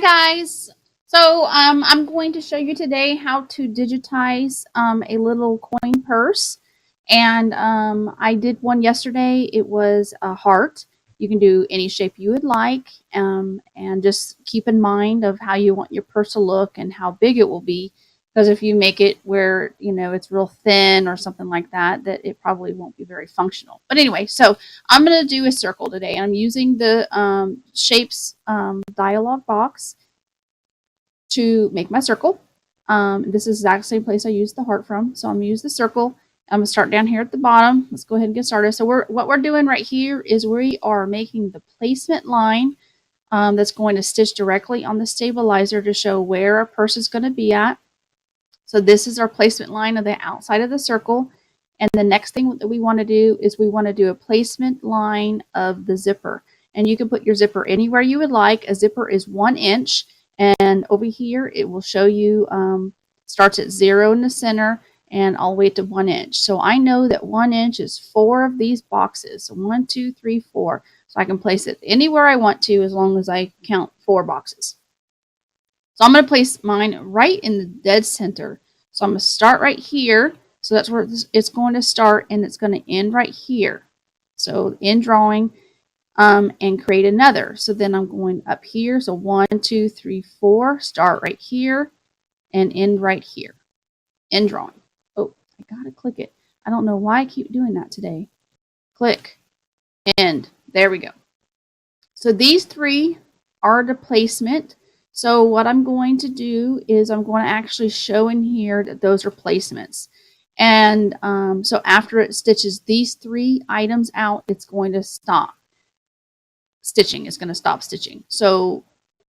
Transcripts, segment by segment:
Hi guys. So I'm going to show you today how to digitize a little coin purse. And I did one yesterday. It was a heart. You can do any shape you would like, and just keep in mind of how you want your purse to look and how big it will be. Because if you make it where it's real thin or something like that, that it probably won't be very functional. But anyway, so I'm going to do a circle today. I'm using the shapes dialog box to make my circle. This is the exact same place I used the heart from. So I'm going to use the circle. I'm going to start down here at the bottom. Let's go ahead and get started. So what we're doing right here is we are making the placement line that's going to stitch directly on the stabilizer to show where our purse is going to be at. So this is our placement line of the outside of the circle. And the next thing that we want to do is we want to do a placement line of the zipper. And you can put your zipper anywhere you would like. A zipper is 1 inch. And over here, it will show you, starts at 0 in the center and all the way to 1 inch. So I know that 1 inch is 4 of these boxes. So 1, 2, 3, 4. So I can place it anywhere I want to as long as I count 4 boxes. So I'm going to place mine right in the dead center. So I'm going to start right here. So that's where it's going to start, and it's going to end right here. So end drawing, and create another. So then I'm going up here. So 1, 2, 3, 4. Start right here and end right here. End drawing. Oh, I got to click it. I don't know why I keep doing that today. Click. End. There we go. So these 3 are the placement. So what I'm going to do is I'm going to actually show in here that those are placements. And so after it stitches these 3 items out, it's going to stop stitching. It's going to stop stitching. So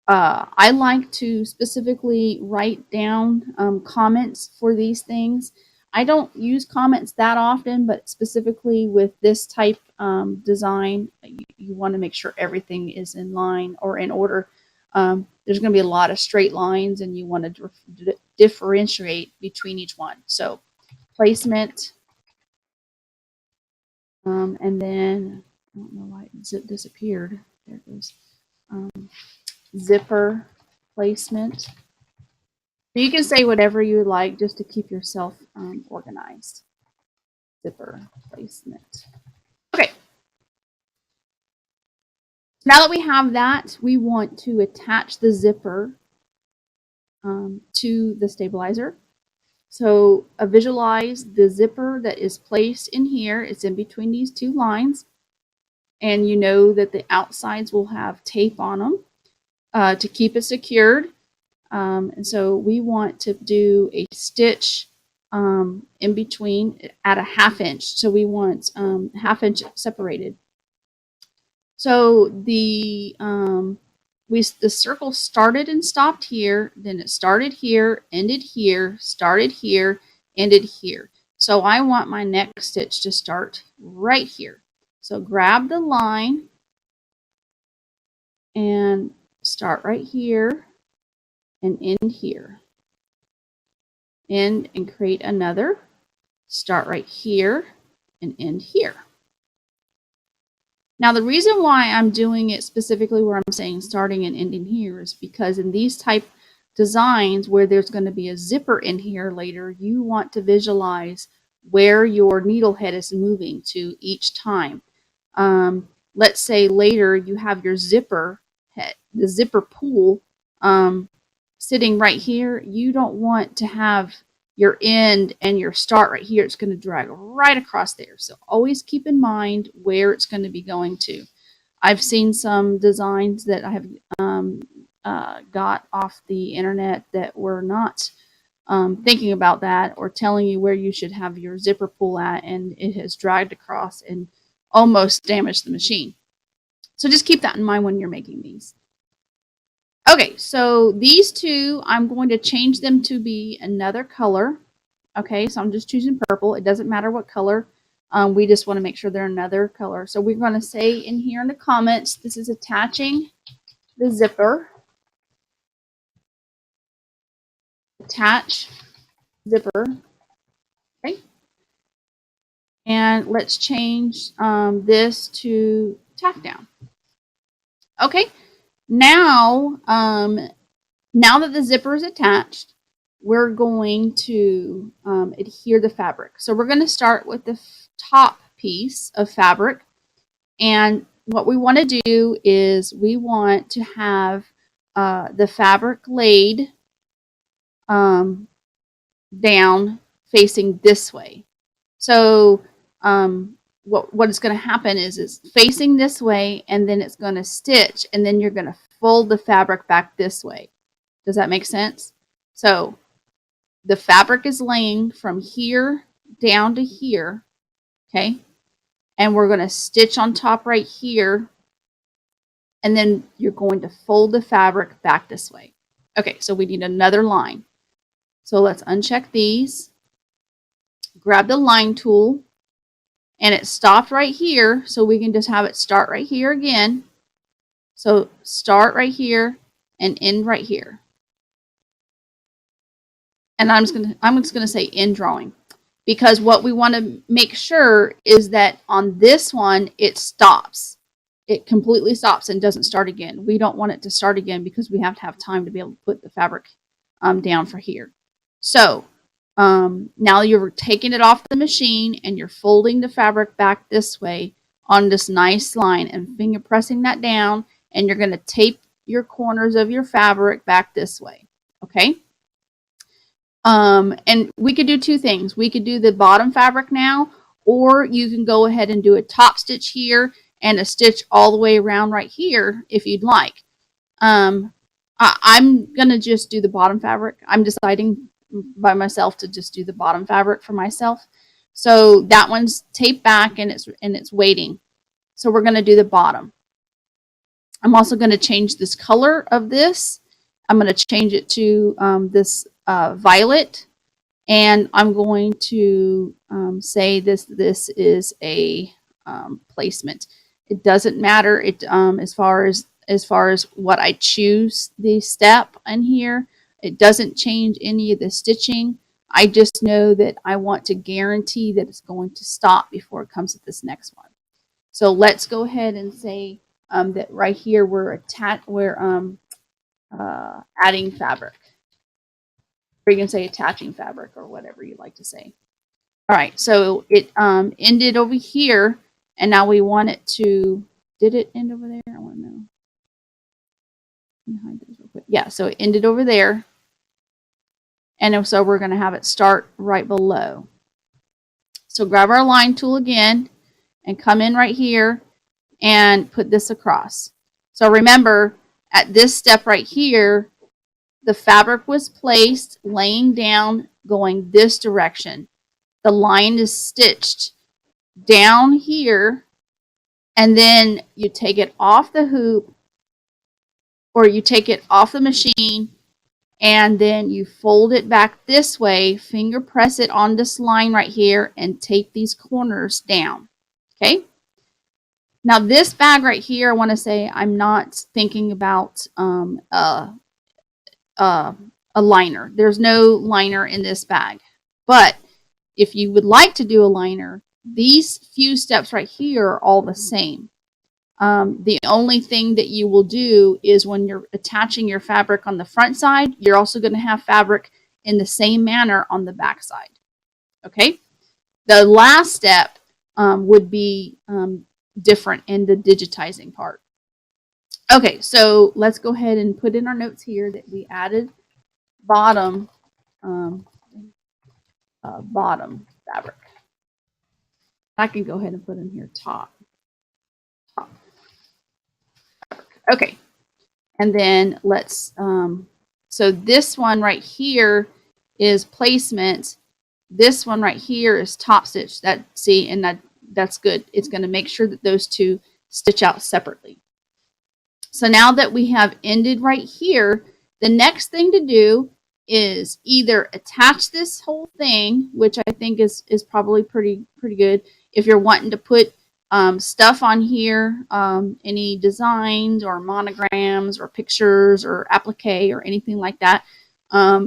I like to specifically write down comments for these things. I don't use comments that often, but specifically with this type design, you want to make sure everything is in line or in order. There's going to be a lot of straight lines, and you want to differentiate between each one. So placement, and then I don't know why it disappeared. There it goes. Zipper placement. So you can say whatever you like just to keep yourself organized. Zipper placement. Okay. Now that we have that, we want to attach the zipper to the stabilizer. So visualize the zipper that is placed in here. It's in between these 2 lines. And you know that the outsides will have tape on them to keep it secured. And so we want to do a stitch in between at a 1/2 inch. So we want 1/2 inch separated. So the circle started and stopped here, then it started here, ended here, started here, ended here. So I want my next stitch to start right here. So grab the line and start right here and end here. End and create another. Start right here and end here. Now the reason why I'm doing it specifically where I'm saying starting and ending here is because in these type designs where there's going to be a zipper in here later, you want to visualize where your needle head is moving to each time. Let's say later you have your zipper head, the zipper pull sitting right here. You don't want to have your end and your start right here. It's going to drag right across there. So always keep in mind where it's going to be going to. I've seen some designs that I have got off the internet that were not thinking about that or telling you where you should have your zipper pull at, and it has dragged across and almost damaged the machine. So just keep that in mind when you're making these. Okay, so these 2, I'm going to change them to be another color. Okay, so I'm just choosing purple. It doesn't matter what color. We just want to make sure they're another color. So we're going to say in here in the comments, this is attaching the zipper. Attach zipper. Okay. And let's change this to tack down. Okay. Now, now that the zipper is attached, we're going to adhere the fabric. So we're going to start with the top piece of fabric. And what we want to do is we want to have the fabric laid down facing this way. So what is going to happen is it's facing this way, and then it's going to stitch, and then you're going to fold the fabric back this way. Does that make sense? So the fabric is laying from here down to here, okay? And we're going to stitch on top right here, and then you're going to fold the fabric back this way. Okay, so we need another line. So let's uncheck these, grab the line tool, and it stopped right here, so we can just have it start right here again. So start right here and end right here. And I'm just gonna say end drawing, because what we want to make sure is that on this one it stops. It completely stops and doesn't start again. We don't want it to start again because we have to have time to be able to put the fabric down for here. So now you're taking it off the machine and you're folding the fabric back this way on this nice line and finger pressing that down, and you're going to tape your corners of your fabric back this way. Okay. And we could do two things. We could do the bottom fabric now, or you can go ahead and do a top stitch here and a stitch all the way around right here if you'd like. I'm going to just do the bottom fabric. I'm deciding by myself to just do the bottom fabric for myself. So that one's taped back and it's waiting. So we're going to do the bottom. I'm also going to change this color of this. I'm going to change it to this violet, and I'm going to say this is a placement. It doesn't matter as far as what I choose the step in here. It doesn't change any of the stitching. I just know that I want to guarantee that it's going to stop before it comes to this next one. So let's go ahead and say that right here we're adding fabric. Or you can say attaching fabric or whatever you like to say. All right, so it ended over here, and now we want it to, did it end over there? I want to know. Hide those real quick. Yeah, so it ended over there. And so we're going to have it start right below. So grab our line tool again and come in right here and put this across. So remember, at this step right here, the fabric was placed laying down going this direction. The line is stitched down here, and then you take it off the hoop, or you take it off the machine, and then you fold it back this way, finger press it on this line right here, and tape these corners down. Okay? Now this bag right here, I want to say I'm not thinking about a liner. There's no liner in this bag. But if you would like to do a liner, these few steps right here are all the same. The only thing that you will do is when you're attaching your fabric on the front side, you're also going to have fabric in the same manner on the back side. Okay? The last step would be different in the digitizing part. Okay, so let's go ahead and put in our notes here that we added bottom bottom fabric. I can go ahead and put in here top. Okay, and then let's, so this one right here is placement. This one right here is top stitch. That's good. It's going to make sure that those two stitch out separately. So now that we have ended right here, the next thing to do is either attach this whole thing, which I think is probably pretty good. If you're wanting to put stuff on here, any designs or monograms or pictures or applique or anything like that,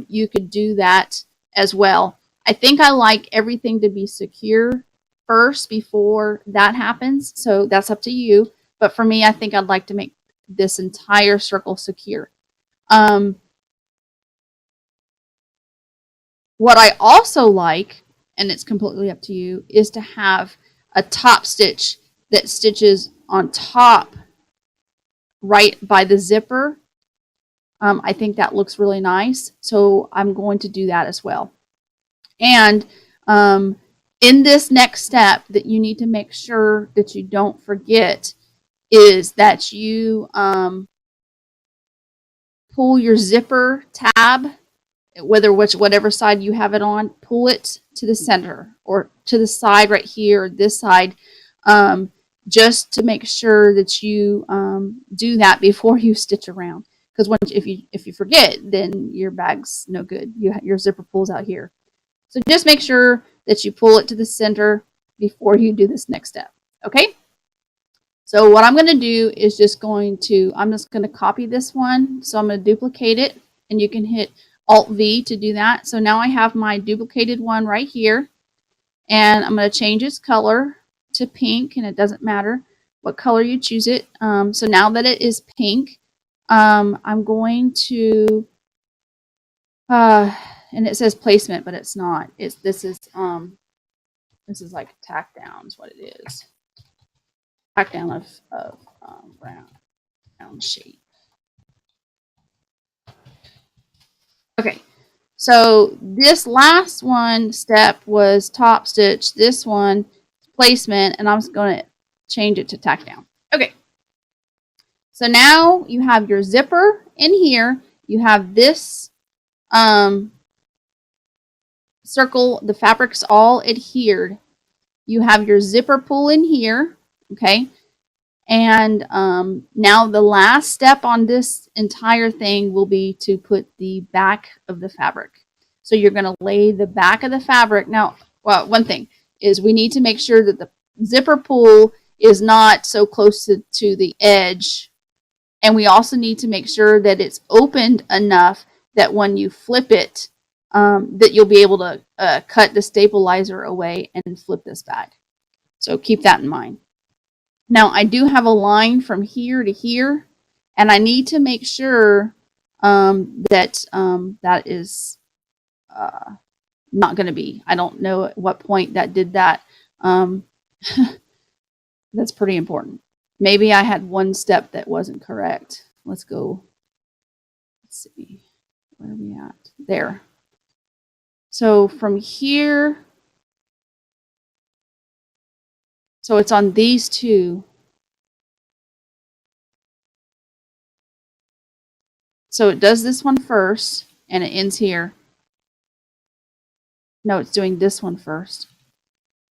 you could do that as well. I think I like everything to be secure first before that happens, so that's up to you. But for me, I think I'd like to make this entire circle secure. What I also like, and it's completely up to you, is to have a top stitch that stitches on top right by the zipper. I think that looks really nice, so I'm going to do that as well. And in this next step that you need to make sure that you don't forget is that you pull your zipper tab, whatever side you have it on, pull it to the center or to the side right here, this side, just to make sure that you do that before you stitch around. Because if you forget, then your bag's no good. Your zipper pulls out here. So just make sure that you pull it to the center before you do this next step. Okay? So what I'm going to do is I'm just going to copy this one. So I'm going to duplicate it, and you can hit Alt-V to do that. So now I have my duplicated one right here, and I'm going to change its color to pink, and it doesn't matter what color you choose it. So now that it is pink, I'm going to, and it says placement, but it's not. This is like tack down is what it is. Tack down of round shape. Okay, so this last one step was top stitch. This one placement, and I'm just going to change it to tack down. Okay, so now you have your zipper in here. You have this circle. The fabric's all adhered. You have your zipper pull in here. Okay, and now the last step on this entire thing will be to put the back of the fabric. So you're going to lay the back of the fabric. Now, well, one thing is we need to make sure that the zipper pull is not so close to the edge. And we also need to make sure that it's opened enough that when you flip it, that you'll be able to cut the stabilizer away and flip this back. So keep that in mind. Now, I do have a line from here to here, and I need to make sure that that is not going to be. I don't know at what point that did that. That's pretty important. Maybe I had one step that wasn't correct. Let's go. Let's see. Where are we at? There. So from here, so it's on these two. So it does this one first, and it ends here. No, it's doing this one first.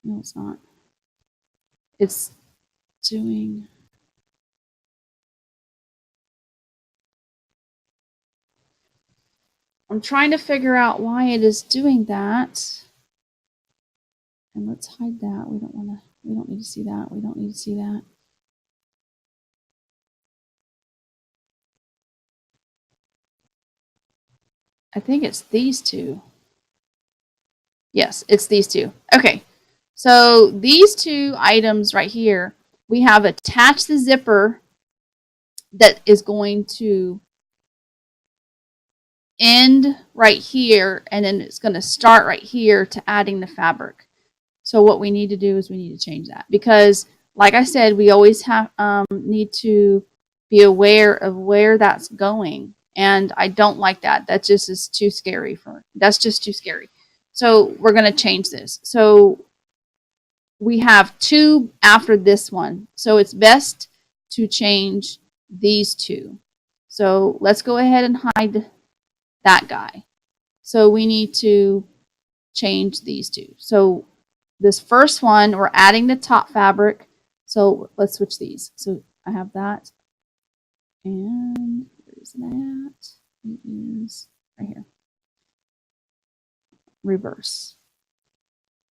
No, it's not. It's doing... I'm trying to figure out why it is doing that. And let's hide that. We don't need to see that. We don't need to see that. I think it's these two. Yes, it's these two. Okay. So these two items right here, we have attached the zipper that is going to end right here, and then it's going to start right here to adding the fabric. So what we need to do is we need to change that, because like I said, we always have need to be aware of where that's going, and I don't like that. That just is too scary that's just too scary. So we're going to change this. So we have two after this one, so it's best to change these two. So let's go ahead and hide that guy. So we need to change these two. So this first one, we're adding the top fabric. So let's switch these. So I have that. And where's that? It is right here. Reverse.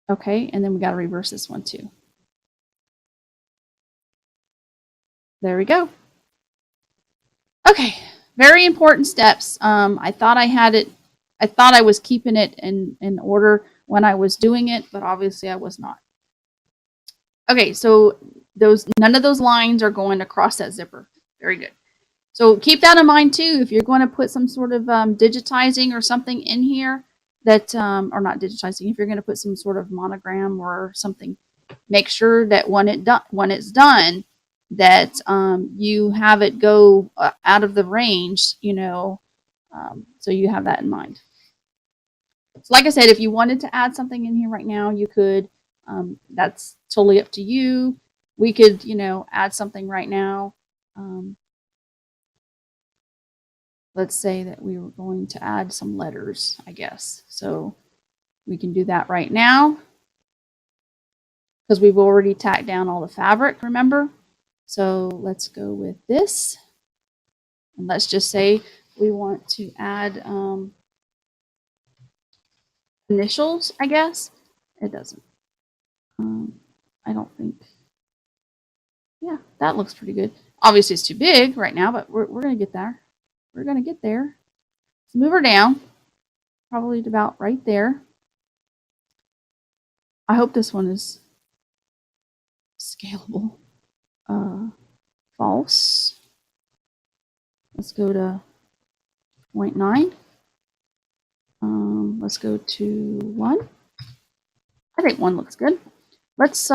Okay, and then we got to reverse this one too. There we go. Okay, very important steps. I thought I had it. I thought I was keeping it in order when I was doing it, but obviously I was not. Okay, so none of those lines are going across that zipper. Very good. So keep that in mind too. If you're going to put some sort of digitizing or something in here that, or not digitizing, if you're going to put some sort of monogram or something, make sure that when it's done, that you have it go out of the range, so you have that in mind. So like I said, if you wanted to add something in here right now, you could. That's totally up to you. We could, add something right now. Let's say that we were going to add some letters, I guess. So we can do that right now because we've already tacked down all the fabric, remember? So let's go with this. And let's just say we want to add initials, I guess. It doesn't. I don't think. Yeah, that looks pretty good. Obviously, it's too big right now, but we're going to get there. We're going to get there. Let's move her down, probably about right there. I hope this one is scalable. False. Let's go to 0.9. Let's go to 1. I think 1 looks good. Let's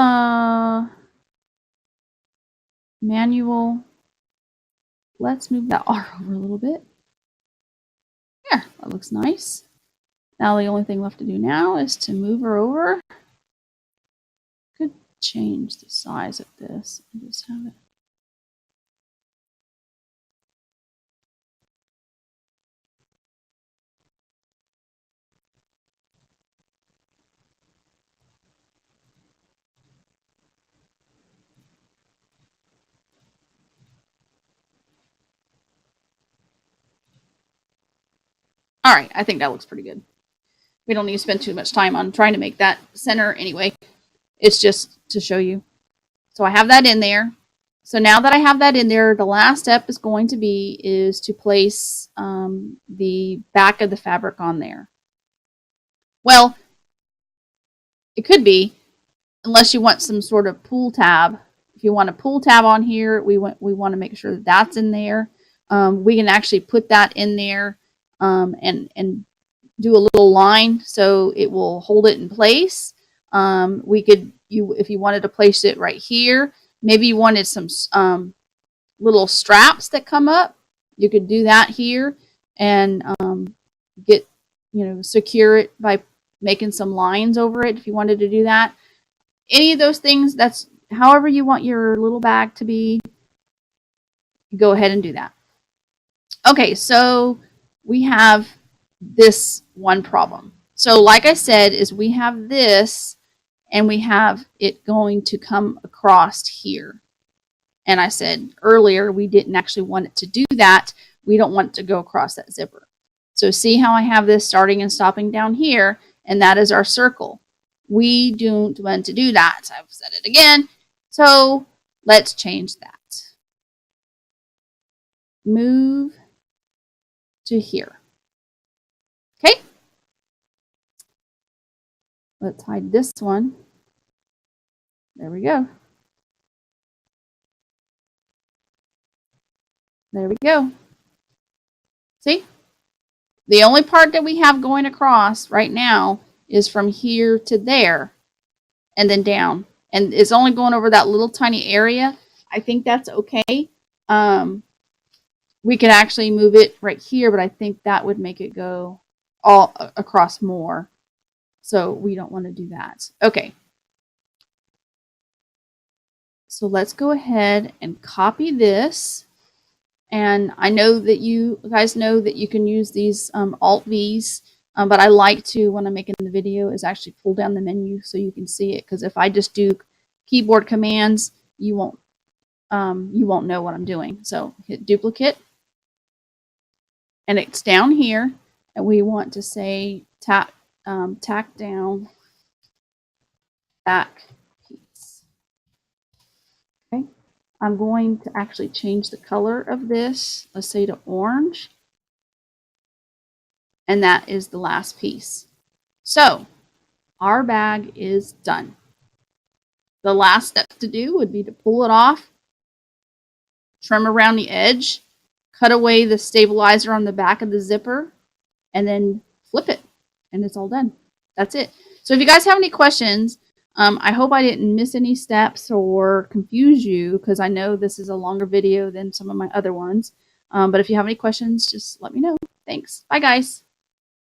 manual. Let's move that R over a little bit. Yeah, that looks nice. Now the only thing left to do now is to move her over. Could change the size of this and just have it. All right, I think that looks pretty good. We don't need to spend too much time on trying to make that center anyway. It's just to show you. So I have that in there. So now that I have that in there, the last step is going to be is to place the back of the fabric on there. Well, it could be, unless you want some sort of pull tab. If you want a pull tab on here, we want to make sure that that's in there. We can actually put that in there and do a little line so it will hold it in place. We could, if you wanted to place it right here, maybe you wanted some little straps that come up, you could do that here and get, secure it by making some lines over it if you wanted to do that. Any of those things, that's however you want your little bag to be, go ahead and do that. Okay, so we have this one problem. So like I said, is we have this and we have it going to come across here. And I said earlier, we didn't actually want it to do that. We don't want it to go across that zipper. So see how I have this starting and stopping down here, and that is our circle. We don't want to do that. I've said it again. So let's change that. Move to here. Okay. Let's hide this one. There we go. There we go. See? The only part that we have going across right now is from here to there and then down. And it's only going over that little tiny area. I think that's okay. We could actually move it right here, but I think that would make it go all across more. So we don't want to do that. Okay. So let's go ahead and copy this. And I know that you guys know that you can use these Alt-Vs, but I like to, when I'm making the video, is actually pull down the menu so you can see it. Because if I just do keyboard commands, you won't know what I'm doing. So hit duplicate, and it's down here, and we want to say tack down back piece. Okay. I'm going to actually change the color of this, let's say to orange. And that is the last piece. So our bag is done. The last step to do would be to pull it off, trim around the edge, cut away the stabilizer on the back of the zipper, and then flip it, and it's all done. That's it. So if you guys have any questions, I hope I didn't miss any steps or confuse you, because I know this is a longer video than some of my other ones. But if you have any questions, just let me know. Thanks. Bye, guys.